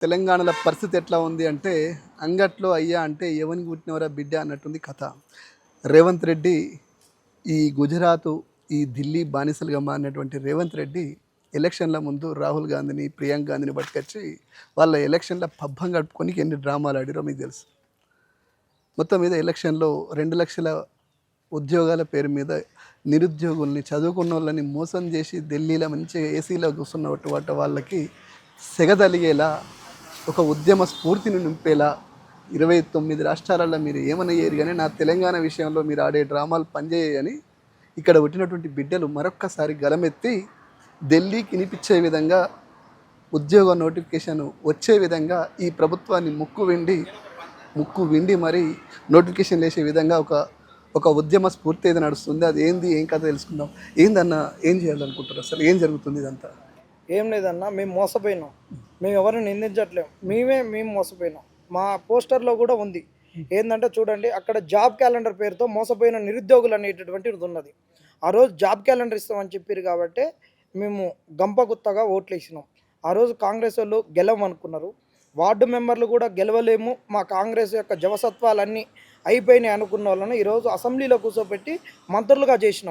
తెలంగాణలో పరిస్థితి ఎట్లా ఉంది అంటే, అంగట్లో అయ్యా అంటే ఎవనికి పుట్టినవరా బిడ్డ అన్నట్టుంది కథ. రేవంత్ రెడ్డి ఈ గుజరాతు, ఈ ఢిల్లీ బానిసలుగా మారినటువంటి రేవంత్ రెడ్డి ఎలక్షన్ల ముందు రాహుల్ గాంధీని, ప్రియాంక గాంధీని పట్టుకొచ్చి వాళ్ళ ఎలక్షన్ల పబ్బం గడుపుకోనికి ఎన్ని డ్రామాలు ఆడిరో మీకు తెలుసు. మొత్తం మీద ఎలక్షన్‌లో 2,00,000 ఉద్యోగాల పేరు మీద నిరుద్యోగుల్ని, చదువుకున్నోళ్ళని మోసం చేసి ఢిల్లీలో మంచిగా ఏసీలో కూర్చున్నటువంటి వాళ్ళకి సెగ తలిగేలా, ఒక ఉద్యమ స్ఫూర్తిని నింపేలా 29 రాష్ట్రాలలో మీరు ఏమన్నా చేయరు కానీ నా తెలంగాణ విషయంలో మీరు ఆడే డ్రామాలు పనిచేయని ఇక్కడ పుట్టినటువంటి బిడ్డలు మరొక్కసారి గలమెత్తి ఢిల్లీకి వినిపించే విధంగా, ఉద్యోగ నోటిఫికేషన్ వచ్చే విధంగా ఈ ప్రభుత్వాన్ని ముక్కు విండి మరి నోటిఫికేషన్ వేసే విధంగా ఒక ఉద్యమ స్ఫూర్తి ఏది నడుస్తుంది. అది ఏంది, ఏం కథ తెలుసుకుందాం. ఏందన్న, ఏం చేయాలనుకుంటారు, అసలు ఏం జరుగుతుంది ఇదంతా? ఏం లేదన్న, మేము మోసపోయినాం. మేము ఎవరిని నిందించట్లేము, మేము మోసపోయినాం. మా పోస్టర్లో కూడా ఉంది. ఏంటంటే చూడండి, అక్కడ జాబ్ క్యాలెండర్ పేరుతో మోసపోయిన నిరుద్యోగులు అనేటటువంటిది ఉన్నది. ఆ రోజు జాబ్ క్యాలెండర్ ఇస్తామని చెప్పారు కాబట్టి మేము గంపగుత్తగా ఓట్లు వేసినాం. ఆ రోజు కాంగ్రెస్ వాళ్ళు గెలవమనుకున్నారు. వార్డు మెంబర్లు కూడా గెలవలేము, మా కాంగ్రెస్ యొక్క జవసత్వాలన్నీ అయిపోయినాయి అనుకున్న వాళ్ళని ఈరోజు అసెంబ్లీలో కూర్చోబెట్టి మంత్రులుగా చేసినాం.